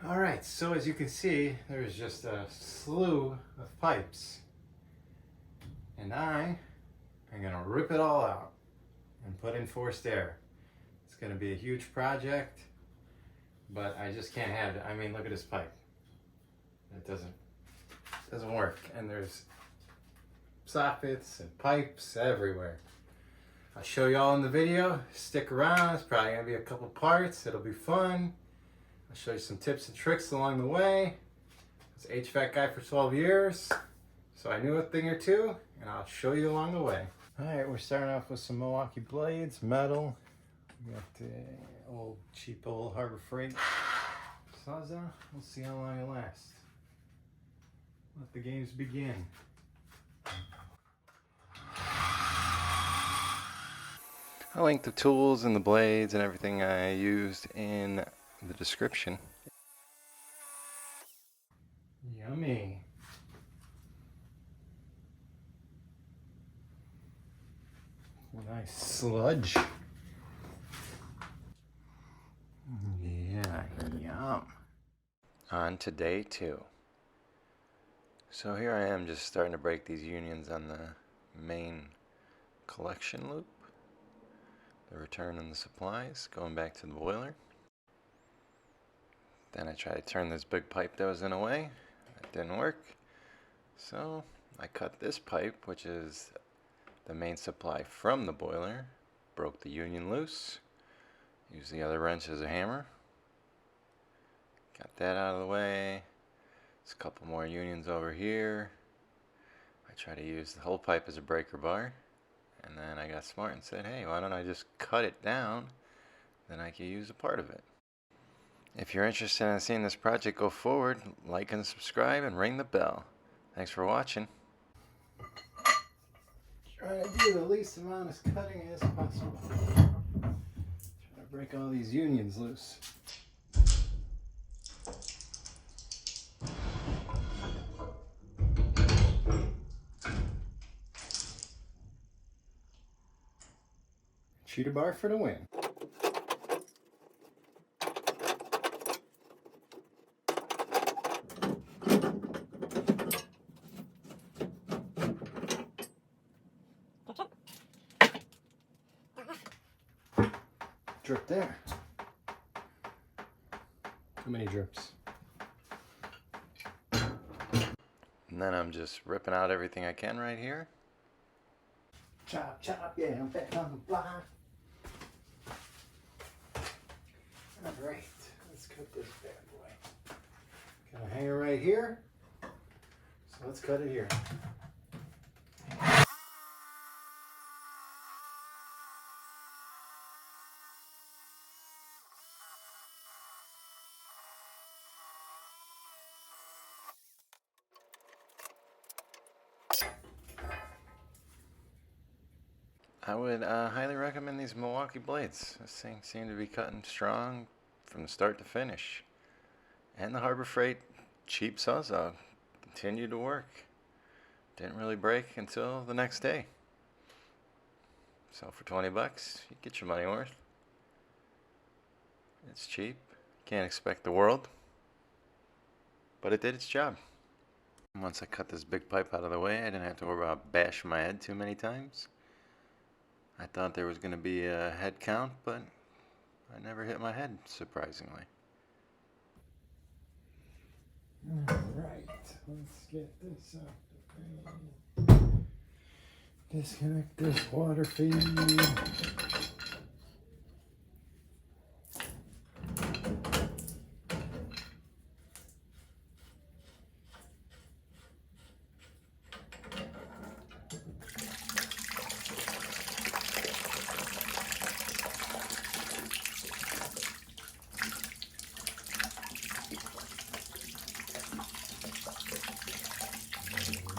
Alright, so as you can see, there's just a slew of pipes. And I am going to rip it all out and put in forced air. It's going to be a huge project, but I just can't have it. I mean, look at this pipe. It doesn't work. And there's sockets and pipes everywhere. I'll show you all in the video. Stick around. It's probably going to be a couple parts. It'll be fun. I'll show you some tips and tricks along the way. I was an HVAC guy for 12 years, so I knew a thing or two, and I'll show you along the way. Alright, we're starting off with some Milwaukee blades, metal. We got the cheap old Harbor Freight Sawzall. We'll see how long it lasts. Let the games begin. I'll link the tools and the blades and everything I used in the description. Yummy. Nice sludge. Yeah, yum. On to day 2. So here I am just starting to break these unions on the main collection loop. The return and the supplies, going back to the boiler. Then I tried to turn this big pipe that was in the way. It didn't work. So I cut this pipe, which is the main supply from the boiler, broke the union loose, used the other wrench as a hammer, got that out of the way. There's a couple more unions over here. I tried to use the whole pipe as a breaker bar, and then I got smart and said, hey, why don't I just cut it down, then I can use a part of it. If you're interested in seeing this project go forward, like and subscribe and ring the bell. Thanks for watching. Trying to do the least amount of cutting as possible. Trying to break all these unions loose. Cheetah bar for the win. Drip there. Too many drips. And then I'm just ripping out everything I can right here. Chop, chop, yeah, I'm back on the block. Alright, let's cut this bad boy. Got a hanger right here, so let's cut it here. I would highly recommend these Milwaukee blades. This thing seemed to be cutting strong from start to finish. And the Harbor Freight cheap Sawzall continued to work. Didn't really break until the next day. So for 20 bucks, you get your money worth. It's cheap. Can't expect the world. But it did its job. Once I cut this big pipe out of the way, I didn't have to worry about bashing my head too many times. I thought there was going to be a head count, but I never hit my head, surprisingly. Alright, let's get this out the drain. Disconnect this water feed.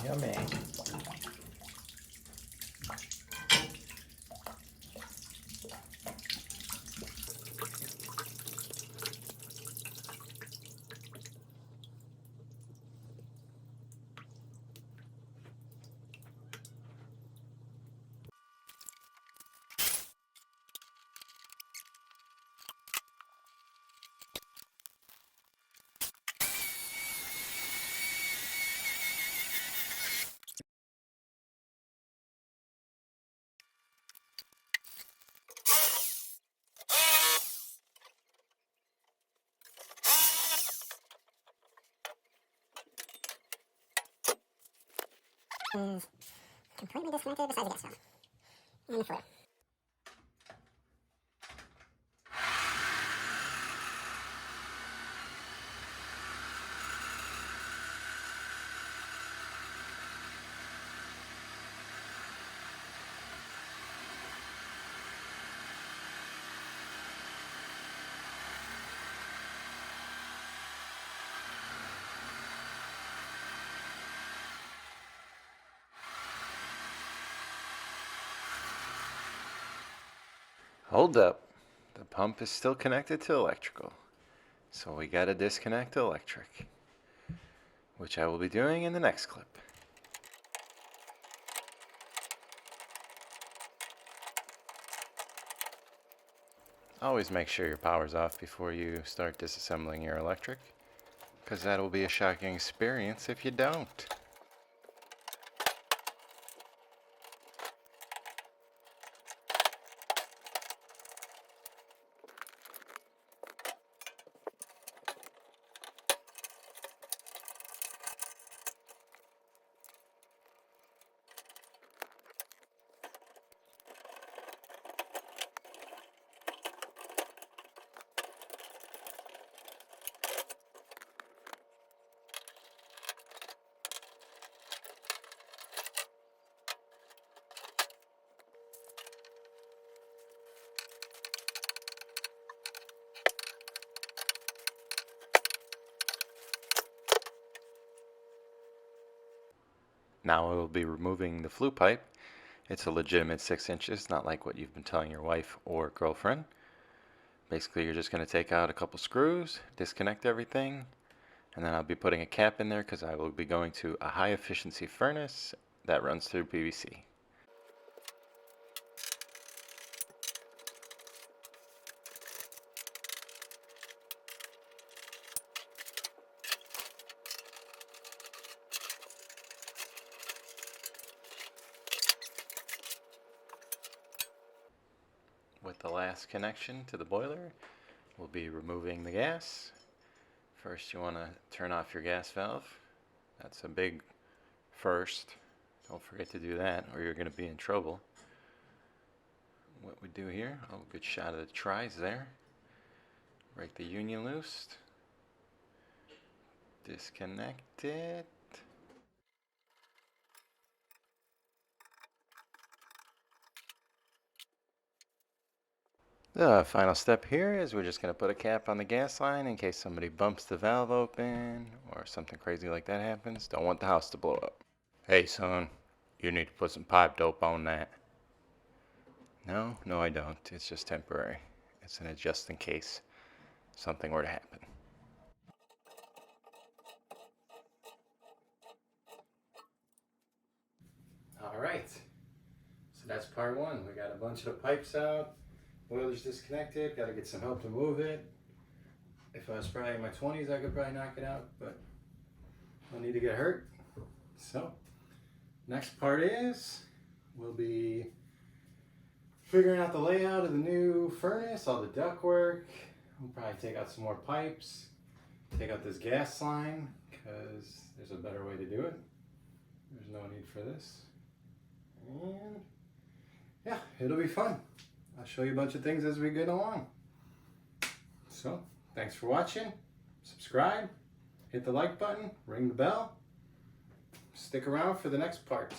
Yummy. is completely disconnected besides the gas valve and the foil. Hold up. The pump is still connected to electrical. So we gotta disconnect the electric, which I will be doing in the next clip. Always make sure your power's off before you start disassembling your electric, because that'll be a shocking experience if you don't. Now I will be removing the flue pipe. It's a legitimate 6 inches, not like what you've been telling your wife or girlfriend. Basically, you're just going to take out a couple screws, disconnect everything, and then I'll be putting a cap in there because I will be going to a high efficiency furnace that runs through PVC. With the last connection to the boiler, we'll be removing the gas. First, you want to turn off your gas valve. That's a big first. Don't forget to do that or you're going to be in trouble. What we do here, oh, good shot of the tries there. Break the union loose. Disconnect it. The final step here is we're just going to put a cap on the gas line in case somebody bumps the valve open or something crazy like that happens. Don't want the house to blow up. Hey son, you need to put some pipe dope on that. No, I don't. It's just temporary. It's an just in case something were to happen. All right. So that's part one. We got a bunch of the pipes out. Boiler's disconnected. Got to get some help to move it. If I was probably in my 20s, I could probably knock it out, but no need to get hurt. So, next part is we'll be figuring out the layout of the new furnace, all the duct work. We'll probably take out some more pipes, take out this gas line because there's a better way to do it. There's no need for this. And yeah, it'll be fun. I'll show you a bunch of things as we get along. So, thanks for watching. Subscribe, hit the like button, ring the bell. Stick around for the next part.